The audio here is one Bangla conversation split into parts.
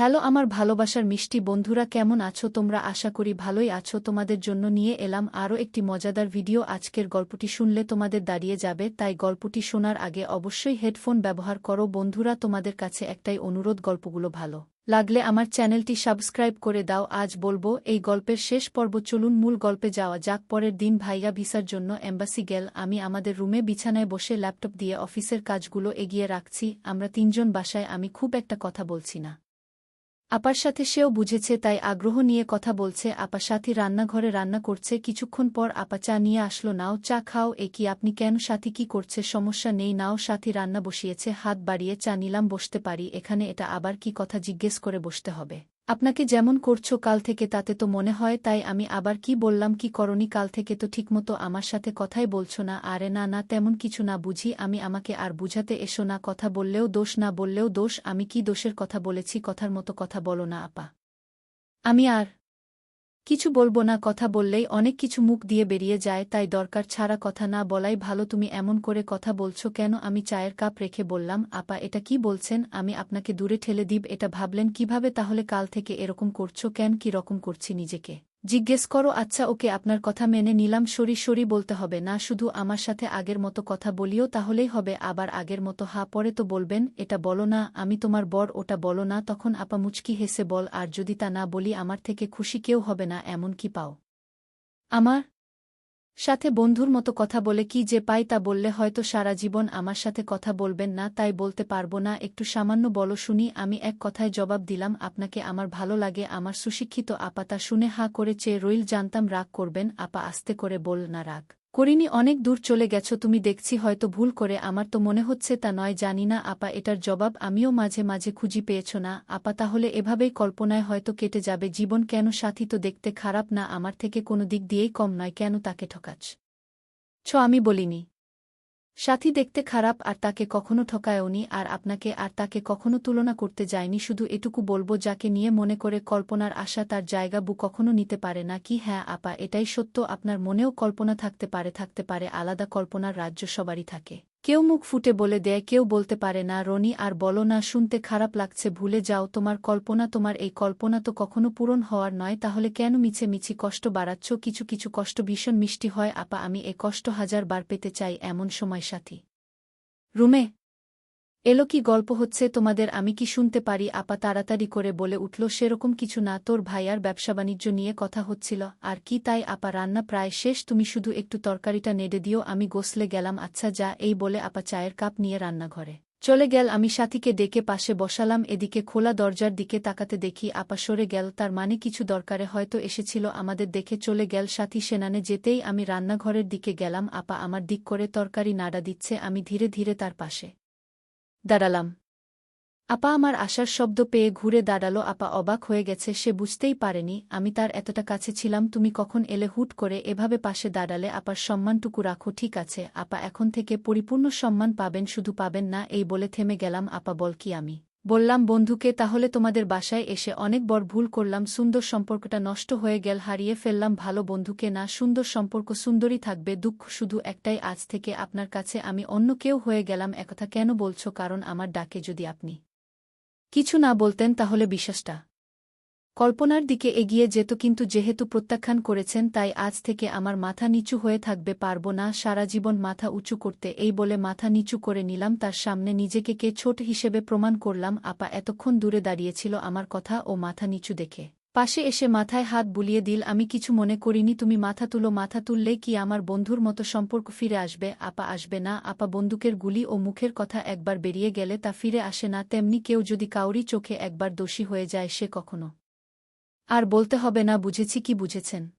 হ্যালো আমার ভালোবাসার মিষ্টি বন্ধুরা, কেমন আছো তোমরা? আশা করি ভালোই আছো। তোমাদের জন্য নিয়ে এলাম আরও একটি মজাদার ভিডিও। আজকের গল্পটি শুনলে তোমাদের দাঁড়িয়ে যাবে, তাই গল্পটি শোনার আগে অবশ্যই হেডফোন ব্যবহার করো। বন্ধুরা, তোমাদের কাছে একটাই অনুরোধ, গল্পগুলো ভালো লাগলে আমার চ্যানেলটি সাবস্ক্রাইব করে দাও। আজ বলবো এই গল্পের শেষ পর্ব। চলুন মূল গল্পে যাওয়া যাক। পরের দিন ভাইয়া ভিসার জন্য এম্বাসি গেল। আমি আমাদের রুমে বিছানায় বসে ল্যাপটপ দিয়ে অফিসের কাজগুলো এগিয়ে রাখছি। আমরা তিনজন বাসায়। আমি খুব একটা কথা বলছি না আপার সাথে, সেও বুঝেছে, তাই আগ্রহ নিয়ে কথা বলছে। আপা সাথী রান্নাঘরে রান্না করছে। কিছুক্ষণ পর আপা চা নিয়ে আসলো। নাও চা খাও। এ কি আপনি? কেন সাথী কি করছে? সমস্যা নেই, নাও। সাথী রান্না বসিয়েছে। হাত বাড়িয়ে চা নিলাম। বসতে পারি এখানে? এটা আবার কি কথা? জিজ্ঞেস করে বসতে হবে আপনাকে? যেমন করছো কাল থেকে তাতে তো মনে হয়। তাই আমি আবার কি বললাম? কি করনি কাল থেকে? তো ঠিকমতো আমার সাথে কথাই বলছো না। আরে না না, তেমন কিছু না। বুঝি আমি? আমাকে আর বুঝাতে এসো না। কথা বললেও দোষ, না বললেও দোষ। আমি কি দোষের কথা বলেছি? কথার মতো কথা বলো না আপা। আমি আর কিছু বলবো না। কথা বললেই অনেক কিছু মুখ দিয়ে বেরিয়ে যায়, তাই দরকার ছাড়া কথা না বলাই ভালো। তুমি এমন করে কথা বলছো কেন? আমি চায়ের কাপ রেখে বললাম, আপা এটা কি বলছেন? আমি আপনাকে দূরে ঠেলে দিব এটা ভাবলেন কিভাবে? তাহলে কাল থেকে এরকম করছো কেন? কি রকম করছি নিজেকে জিজ্ঞেস করো। আচ্ছা ওকে, আপনার কথা মেনে নিলাম। সরি সরি বলতে হবে না, শুধু আমার সাথে আগের মতো কথা বলিও তাহলেই হবে। আবার আগের মতো? হা, পরে তো বলবেন। এটা বলো না আমি তোমার বর, ওটা বলো না। তখন আপা মুচকি হেসে বল, আর যদি তা না বলি আমার থেকে খুশি কেউ হবে না, এমন কি পাও আমার সাথে? বন্ধুর মতো কথা বলে কি যে পাই তা বললে হয়তো সারা জীবন আমার সাথে কথা বলবেন না। তাই বলতে পারবো না? একটু সামান্য বলো শুনি। আমি এক কথায় জবাব দিলাম, আপনাকে আমার ভালো লাগে। আমার সুশিক্ষিত আপা তা শুনে হা করে চেয়ে রইল। জানতাম রাগ করবেন। আপা আস্তে করে বল, না রাগ করিনি। অনেক দূর চলে গেছো তুমি, দেখছি হয়তো ভুল করে। আমার তো মনে হচ্ছে তা নয়। জানি না আপা, এটার জবাব আমিও মাঝে মাঝে খুঁজি। পেয়েছ না আপা? তাহলে এভাবেই কল্পনায় হয়তো কেটে যাবে জীবন। কেন? সাথী তো দেখতে খারাপ না, আমার থেকে কোনো দিক দিয়েই কম নয়। কেন তাকে ঠকাচ্ছ? আমি বলিনি সাথী দেখতে খারাপ, আর তাকে কখনো ঠকায়ওনি। আর আপনাকে আর তাকে কখনো তুলনা করতে যায়নি। শুধু এটুকু বলবো, যাকে নিয়ে মনে করে কল্পনার আশা, তার জায়গা বু কখনো নিতে পারে না। কি? হ্যাঁ আপা, এটাই সত্য। আপনার মনেও কল্পনা থাকতে পারে, থাকতে পারে। আলাদা কল্পনার রাজ্য সবারই থাকে। কেউ মুখ ফুটে বলে দেয়, কেউ বলতে পারে না। রনি আর বলো না, শুনতে খারাপ লাগছে। ভুলে যাও তোমার কল্পনা। তোমার এই কল্পনা তো কখনো পূরণ হওয়ার নয়। তাহলে কেন মিছে মিছি কষ্ট বাড়াচ্ছ? কিছু কিছু কষ্ট ভীষণ মিষ্টি হয় আপা, আমি এ কষ্ট 1000 বার পেতে চাই। এমন সময় সাথী রুমে এলো। কি গল্প হচ্ছে তোমাদের? আমি কি শুনতে পারি? আপা তাড়াতাড়ি করে বলে উঠল, সেরকম কিছু না, তোর ভাইয়ার ব্যবসা-বাণিজ্য নিয়ে কথা হচ্ছিল। আর কি? তাই আপা, রান্না প্রায় শেষ, তুমি শুধু একটু তরকারিটা নেড়ে দিও, আমি গোসলে গেলাম। আচ্ছা যা। এই বলে আপা চায়ের কাপ নিয়ে রান্নাঘরে চলে গেল। আমি সাথীকে ডেকে পাশে বসালাম। এদিকে খোলা দরজার দিকে তাকাতে দেখি আপা সরে গেল। তার মানে কিছু দরকারে হয়তো এসেছিল, আমাদের দেখে চলে গেল। সাথী সেনানে যেতেই আমি রান্নাঘরের দিকে গেলাম। আপা আমার দিক করে তরকারি নাড়া দিচ্ছে। আমি ধীরে ধীরে তার পাশে দাঁড়ালাম। আপা আমার আসার শব্দ পেয়ে ঘুরে দাঁড়ালো। আপা অবাক হয়ে গেছে, সে বুঝতেই পারেনি আমি তার এতটা কাছে ছিলাম। তুমি কখন এলে? হুট করে এভাবে পাশে দাঁড়ালে। আপার সম্মানটুকু রাখো, ঠিক আছে? আপা এখন থেকে পরিপূর্ণ সম্মান পাবেন, শুধু পাবেন না। এই বলে থেমে গেলাম। আপা বল কি? আমি বললাম বন্ধুকে। তাহলে তোমাদের বাসায় এসে অনেক বড় ভুল করলাম। সুন্দর সম্পর্কটা নষ্ট হয়ে গেল, হারিয়ে ফেললাম ভালো বন্ধুকে। না, সুন্দর সম্পর্ক সুন্দরই থাকবে। দুঃখ শুধু একটাই, আজ থেকে আপনার কাছে আমি অন্য কেউ হয়ে গেলাম। একথা কেন বলছো? কারণ আমার ডাকে যদি আপনি কিছু না বলতেন তাহলে বিশ্বাসটা কল্পনার দিকে এগিয়ে যেত। কিন্তু যেহেতু প্রত্যাখ্যান করেছেন, তাই আজ থেকে আমার মাথা নিচু হয়ে থাকবে। পারব না সারা জীবন মাথা উঁচু করতে। এই বলে মাথা নিচু করে নিলাম তার সামনে। নিজেকে কে ছোট হিসেবে প্রমাণ করলাম। আপা এতক্ষণ দূরে দাঁড়িয়েছিল আমার কথা ও মাথা নিচু দেখে পাশে এসে মাথায় হাত বুলিয়ে দিল। আমি কিছু মনে করিনি, তুমি মাথা তুলো। মাথা তুললেই কি আমার বন্ধুর মতো সম্পর্ক ফিরে আসবে? আপা আসবে না আপা। বন্দুকের গুলি ও মুখের কথা একবার বেরিয়ে গেলে তা ফিরে আসে না। তেমনি কেউ যদি কাউরি চোখে একবার দোষী হয়ে যায়, সে কখনো আর বলতে হবে না। বুঝেছি। কি বুঝেছেন?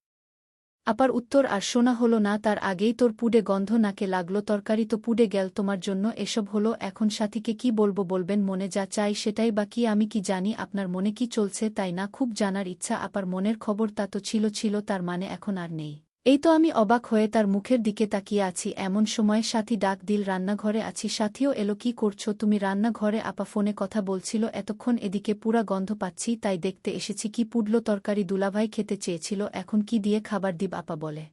আপার উত্তর আর শোনা হলো না। তার আগেই তোর পুড়ে গন্ধ নাকে লাগলো। তরকারি তো পুড়ে গেল, তোমার জন্য এসব হলো। এখন সাথীকে কি বলবো? বলবেন মনে যা চাই সেটাই বা কি? আমি কি জানি আপনার মনে কি চলছে, তাই না? খুব জানার ইচ্ছা। আপার মনের খবর তা তো ছিল, তার মানে এখন আর নেই? এই তো। আমি অবাক হয়ে তার মুখের দিকে তাকিয়ে আছি। এমন সময় সাথী ডাক দিল, রান্নাঘরে আছি। সাথীও এলো। কি করছো তুমি রান্নাঘরে? আপা ফোনে কথা বলছিল এতক্ষণ। এদিকে পুরা গন্ধ পাচ্ছি, তাই দেখতে এসেছি। কি পুড়ল তরকারি? দুলাভাই খেতে চেয়েছিল, এখন কি দিয়ে খাবার দিব? আপা বলে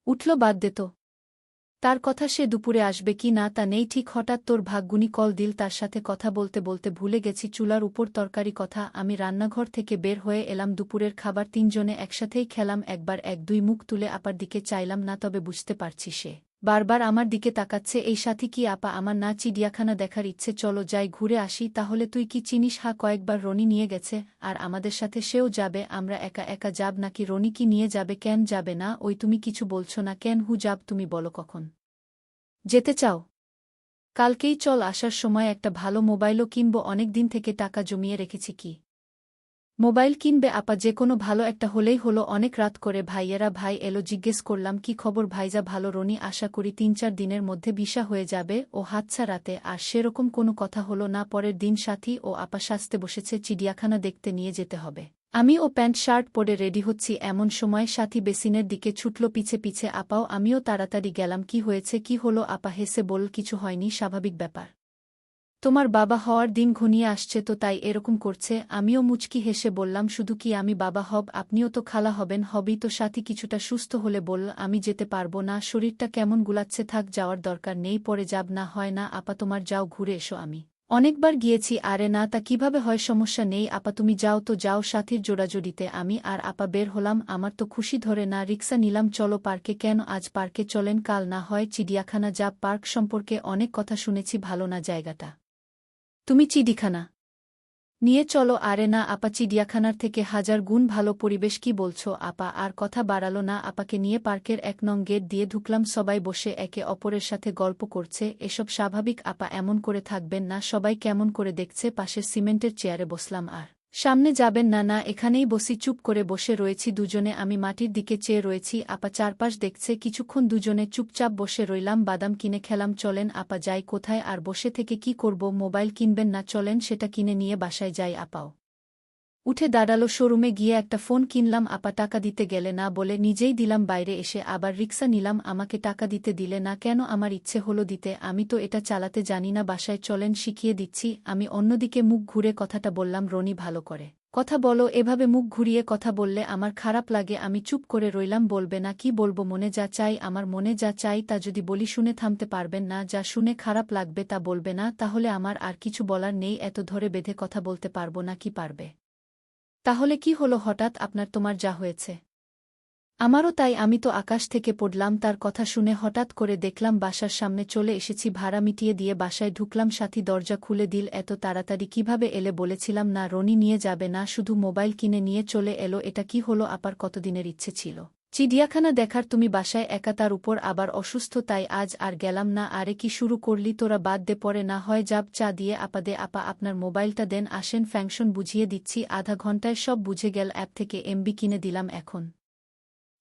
উঠল, বাদ দে তো। তার কথা সে দুপুরে আসবে কি না তা নেই ঠিক। হঠাৎ তোর ভাগ্যুনি কল দিল। তার সাথে কথা বলতে বলতে ভুলে গেছি চুলার উপর তরকারি কথা। আমি রান্নাঘর থেকে বের হয়ে এলাম। দুপুরের খাবার তিনজনে একসাথেই খেলাম। একবার এক দুই মুখ তুলে আপার দিকে চাইলাম না, তবে বুঝতে পারছি সে বারবার আমার দিকে তাকাচ্ছে। এই সাথী কি আপা? আমার না চিড়িয়াখানা দেখার ইচ্ছে, চলো যাই ঘুরে আসি। তাহলে তুই কি চিনিস? হা, কয়েকবার রনি নিয়ে গেছে আর আমাদের সাথে সেও যাবে। আমরা একা একা যাব নাকি? রনি কি নিয়ে যাবে? কেন যাবে না? ওই তুমি কিছু বলছো না কেন? হু যাব, তুমি বলো কখন যেতে চাও? কালকেই চল। আসার সময় একটা ভালো মোবাইলও কিনব, অনেক দিন থেকে টাকা জমিয়ে রেখেছি। কি মোবাইল কিনবে আপা? যে কোনো ভালো একটা হলেই হলো। অনেক রাত করে ভাইয়েরা ভাই এলো, জিজ্ঞেস করলাম কি খবর ভাইজা? ভালো রনি, আশা করি ৩-৪ দিনের মধ্যে ভিসা হয়ে যাবে। ও হাতছা রাতে আর সেরকম কোনো কথা হলো না। পরের দিন সাথী ও আপা সাজতে বসেছে, চিড়িয়াখানা দেখতে নিয়ে যেতে হবে। আমি ও প্যান্ট শার্ট পরে রেডি হচ্ছি, এমন সময় সাথী বেসিনের দিকে ছুটল পিছে পিছে। আপাও আমিও তাড়াতাড়ি গেলাম। কি হয়েছে? কি হলো? আপা হেসে বলল কিছু হয়নি, স্বাভাবিক ব্যাপার। তোমার বাবা হওয়ার দিন ঘনিয়ে আসছে তো তাই এরকম করছে। আমিও মুচকি হেসে বললাম শুধু কি আমি বাবা হব, আপনিও তো খালা হবেন। হবেই তো। সাথী কিছুটা সুস্থ হলে বলল আমি যেতে পারবো না, শরীরটা কেমন গুলাচ্ছে। থাক, যাওয়ার দরকার নেই, পরে যাব না হয়। না আপা তোমার যাও, ঘুরে এসো। আমি অনেকবার গিয়েছি। আরে না, তা কিভাবে হয়? সমস্যা নেই আপা, তুমি যাও তো যাও। সাথীর জোড়াজড়িতে আমি আর আপা বের হলাম। আমার তো খুশি ধরে না। রিক্সা নিলাম। চলো পার্কে। কেন? আজ পার্কে চলেন, কাল না হয় চিড়িয়াখানা যাব। পার্ক সম্পর্কে অনেক কথা শুনেছি, ভালো না জায়গাটা? তুমি চিড়িয়াখানা নিয়ে চলো। আরে না আপা, চিড়িয়াখানার থেকে ১০০০ গুণ ভালো পরিবেশ। কি বলছো আপা? আর কথা বাড়ালো না। আপাকে নিয়ে পার্কের ১ নং গেট দিয়ে ঢুকলাম। সবাই বসে একে অপরের সাথে গল্প করছে। এসব স্বাভাবিক আপা, এমন করে থাকবেন না। সবাই কেমন করে দেখছে। পাশের সিমেন্টের চেয়ারে বসলাম। আর সামনে যাবেন না? না, এখানেই বসি। চুপ করে বসে রয়েছি দুজনে। আমি মাটির দিকে চেয়ে রয়েছি, আপা চারপাশ দেখছে। কিছুক্ষণ দুজনে চুপচাপ বসে রইলাম। বাদাম কিনে খেলাম। চলেন আপা যাই। কোথায়? আর বসে থেকে কি করব? মোবাইল কিনবেন না? চলেন সেটা কিনে নিয়ে বাসায় যাই। আপাও উঠে দাঁড়ালো। শোরুমে গিয়ে একটা ফোন কিনলাম। আপা টাকা দিতে গেলে না বলে নিজেই দিলাম। বাইরে এসে আবার রিক্সা নিলাম। আমাকে টাকা দিতে দিলে না কেন? আমার ইচ্ছে হলো দিতে। আমি তো এটা চালাতে জানি না। বাসায় চলেন, শিখিয়ে দিচ্ছি। আমি অন্যদিকে মুখ ঘুরে কথাটা বললাম, রনি ভালো করে কথা বলো, এভাবে মুখ ঘুরিয়ে কথা বললে আমার খারাপ লাগে। আমি চুপ করে রইলাম। বলবে না? কি বলবো? মনে যা চাই, আমার মনে যা চাই তা যদি বলি শুনে থামতে পারবেন না? যা শুনে খারাপ লাগবে তা বলবে না? তাহলে আমার আর কিছু বলার নেই। এত ধরে বেঁধে কথা বলতে পারবো না কি? পারবে। তাহলে কি হলো হঠাৎ আপনার? তোমার যা হয়েছে আমারও তাই। আমি তো আকাশ থেকে পড়লাম। তার কথা শুনে হঠাৎ করে দেখলাম বাসার সামনে চলে এসেছি। ভাড়া মিটিয়ে দিয়ে বাসায় ঢুকলাম। সাথী দরজা খুলে দিল। এত তাড়াতাড়ি কিভাবে এলে? বলেছিলাম না রনি নিয়ে যাবে না, শুধু মোবাইল কিনে নিয়ে চলে এলো। এটা কি হলো? আপার কতদিনের ইচ্ছে ছিল চিড়িয়াখানা দেখার, তুমি বাসায় একা, তার উপর আবার অসুস্থ। তাই আজ আর গেলাম না। আরে কি শুরু করলি তোরা? বাদ দে, পরে না হয় যাব। চা দিয়ে আপা দে। আপা আপনার মোবাইলটা দেন, আসেন ফাংশন বুঝিয়ে দিচ্ছি। আধা ঘন্টায় সব বুঝে গেল। অ্যাপ থেকে এমবি কিনে দিলাম। এখন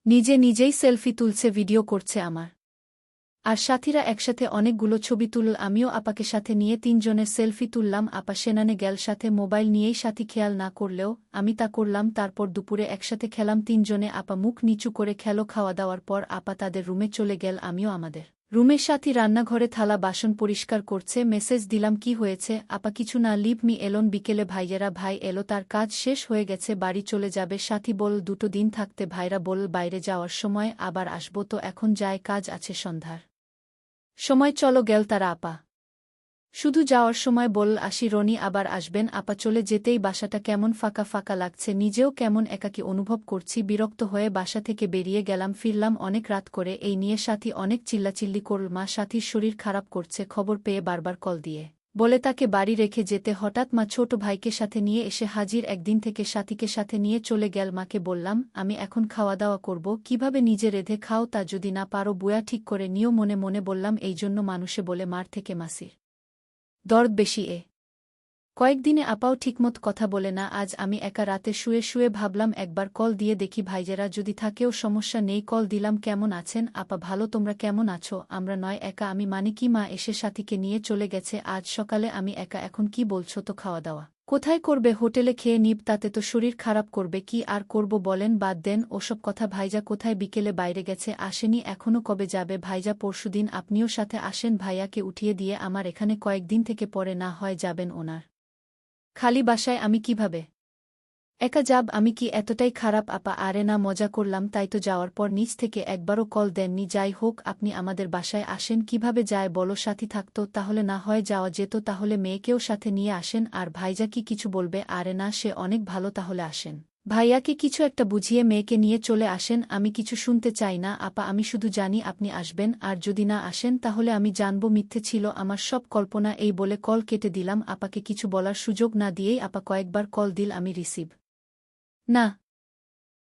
নিজে নিজেই সেলফি তুলছে, ভিডিও করছে আমার আর সাথীরা একসাথে অনেকগুলো ছবি তুলল। আমিও আপাকে সাথে নিয়ে তিনজনের সেলফি তুললাম। আপা সেনানে গেল সাথে, মোবাইল নিয়েই। সাথী খেয়াল না করলেও আমি তা করলাম। তারপর দুপুরে একসাথে খেলাম তিনজনে। আপা মুখ নিচু করে খেলো। খাওয়া দাওয়ার পর আপা তাদের রুমে চলে গেল, আমিও আমাদের রুমের। সাথী রান্নাঘরে থালা বাসন পরিষ্কার করছে। মেসেজ দিলাম কি হয়েছে? আপা কিছু না, লিভ মি এলোন। বিকেলে ভাইয়েরা ভাই এলো, তার কাজ শেষ হয়ে গেছে, বাড়ি চলে যাবে। সাথী বল 2 দিন থাকতে। ভাইরা বল বাইরে যাওয়ার সময় আবার আসবো। তো এখন যায়, কাজ আছে সন্ধ্যার সময়। চলো গেল তারা। আপা শুধু যাওয়ার সময় বল আসি, রনি আবার আসবেন। আপা চলে যেতেই বাসাটা কেমন ফাঁকা ফাঁকা লাগছে। নিজেও কেমন একাকী অনুভব করছি। বিরক্ত হয়ে বাসা থেকে বেরিয়ে গেলাম। ফিরলাম অনেক রাত করে। এই নিয়ে সাথী অনেক চিল্লাচিল্লি করল। মা সাথীর শরীর খারাপ করছে খবর পেয়ে বারবার কল দিয়ে বলে তাকে বাড়ি রেখে যেতে। হঠাৎ মা ছোট ভাইকে সাথে নিয়ে এসে হাজির। একদিন থেকে সাথীকে সাথে নিয়ে চলে গেল। মাকে বললাম আমি এখন খাওয়া দাওয়া করব, কিভাবে নিজে রেঁধে খাও, তা যদি না পারো বুয়া ঠিক করে নিও। মনে মনে বললাম এই জন্য মানুষে বলে মার থেকে মাসির দরদ বেশি। কয়েকদিনে আপাও ঠিকমত কথা বলে না। আজ আমি একা রাতে শুয়ে শুয়ে ভাবলাম একবার কল দিয়ে দেখি, ভাইজেরা যদি থাকেও সমস্যা নেই। কল দিলাম, কেমন আছেন আপা? ভালো, তোমরা কেমন আছো? আমরা নয় একা, আমি মানে কি? মা এসে সাথীকে নিয়ে চলে গেছে আজ সকালে। আমি একা এখন। কি বলছো? তো খাওয়া দাওয়া কোথায় করবে? হোটেলে খেয়ে নিব, তাতে তো শরীর খারাপ করবে। কি আর করব বলেন? বাদ দেন ওসব কথা। ভাইজা কোথায়? বিকেলে বাইরে গেছে, আসেনি এখনো। কবে যাবে? ভাইজা পরশুদিন। আপনিও সাথে আসেন, ভাইয়াকে উঠিয়ে দিয়ে আমার এখানে কয়েকদিন থেকে পরে না হয় যাবেন ওনার খালি বাসায়। আমি কিভাবে একা যাব আমি কি এতটাই খারাপ আপা? আরে না, মজা করলাম। তাই তো যাওয়ার পর নিচ থেকে একবারও কল দেননি। যাই হোক, আপনি আমাদের বাসায় আসেন। কিভাবে যায় বলো? সাথী থাকতো তাহলে না হয় যাওয়া যেত। তাহলে মেয়েকেও সাথে নিয়ে আসেন। আর ভাইজা কি কিছু বলবে? আরে না, সে অনেক ভালো। তাহলে আসেন, ভাইয়াকে কিছু একটা বুঝিয়ে মেয়েকে নিয়ে চলে আসেন। আমি কিছু শুনতে চাই না আপা, আমি শুধু জানি আপনি আসবেন। আর যদি না আসেন তাহলে আমি জানব মিথ্যে ছিল আমার সব কল্পনা। এই বলে কল কেটে দিলাম। আপাকে কিছু বলার সুযোগ না দিয়েই আপা কয়েকবার কল দিল, আমি রিসিভ না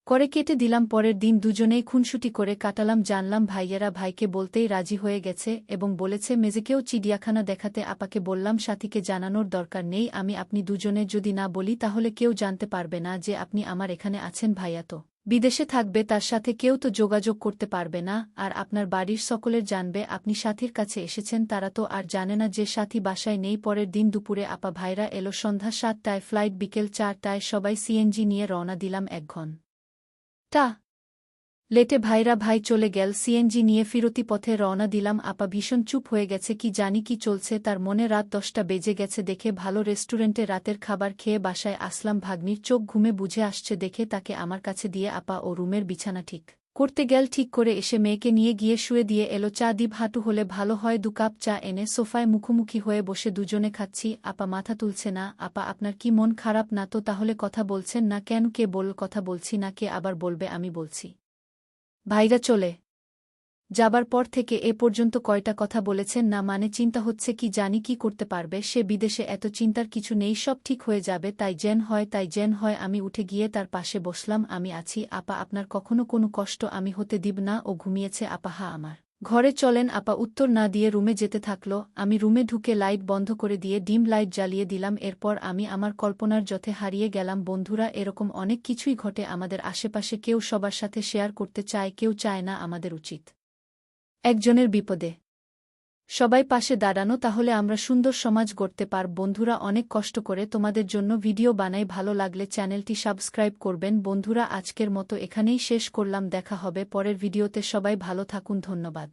করে কেটে দিলাম। পরের দিন দুজনেই খুনসুটি করে কাটালাম। জানলাম ভাইয়েরা ভাইকে বলতেই রাজি হয়ে গেছে এবং বলেছে মেজেকেও চিড়িয়াখানা দেখাতে। আপাকে বললাম সাথীকে জানানোর দরকার নেই, আপনি দুজনে যদি না বলি তাহলে কেউ জানতে পারবে না যে আপনি আমার এখানে আছেন। ভাইয়া তো বিদেশে থাকবে, তার সাথে কেউ তো যোগাযোগ করতে পারবে না। আর আপনার বাড়ির সকলের জানবে আপনি সাথীর কাছে এসেছেন, তারা তো আর জানে না যে সাথী বাসায় নেই। পরের দিন দুপুরে আপা ভাইরা এলো। সন্ধ্যা ৭টায় ফ্লাইট, বিকেল ৪টায় সবাই সিএনজি নিয়ে রওনা দিলাম। ১ ঘন্টা লেটে ভাইরা ভাই চলে গেল। সিএনজি নিয়ে ফিরতি পথে রওনা দিলাম। আপা ভীষণ চুপ হয়ে গেছে, কি জানি কি চলছে তার মনে। রাত ১০টা বেজে গেছে দেখে ভালো রেস্টুরেন্টে রাতের খাবার খেয়ে বাসায় আসলাম। ভাগ্নির চোখ ঘুমে বুঝে আসছে দেখে তাকে আমার কাছে দিয়ে আপা ও রুমের বিছানা ঠিক করতে গেল। ঠিক করে এসে মেয়েকে নিয়ে গিয়ে শুয়ে দিয়ে এলো। চা দিব, হাঁটু হলে ভালো হয়। ২ কাপ চা এনে সোফায় মুখোমুখি হয়ে বসে দুজনে খাচ্ছি। আপা মাথা তুলছে না। আপা আপনার কি মন খারাপ না তো? তাহলে কথা বলছেন না কেন? কে বলল কথা বলছি না? কে আবার বলবে আমি বলছি? ভাইরা চলে যাবার পর থেকে এ পর্যন্ত কয়টা কথা বলেছেন না? মানে চিন্তা হচ্ছে কি জানি কি করতে পারবে সে বিদেশে। এত চিন্তার কিছু নেই, সব ঠিক হয়ে যাবে। তাই যেন হয়। আমি উঠে গিয়ে তার পাশে বসলাম। আমি আছি আপা, আপনার কখনো কোনো কষ্ট আমি হতে দিব না। ও ঘুমিয়েছে আপা? হা, আমার ঘরে চলেন। আপা উত্তর না দিয়ে রুমে যেতে থাকল। আমি রুমে ঢুকে লাইট বন্ধ করে দিয়ে ডিম লাইট জ্বালিয়ে দিলাম। এরপর আমি আমার কল্পনার জথে হারিয়ে গেলাম। বন্ধুরা, এরকম অনেক কিছুই ঘটে আমাদের আশেপাশে। কেউ সবার সাথে শেয়ার করতে চায়, কেউ চায় না। আমাদের উচিত একজনের বিপদে সবাই পাশে দাঁড়ানো, তাহলে আমরা সুন্দর সমাজ গড়তে পারব। বন্ধুরা, অনেক কষ্ট করে তোমাদের জন্য ভিডিও বানাই। ভালো লাগলে চ্যানেলটি সাবস্ক্রাইব করবেন। বন্ধুরা, আজকের মতো এখানেই শেষ করলাম। দেখা হবে পরের ভিডিওতে। সবাই ভালো থাকুন। ধন্যবাদ।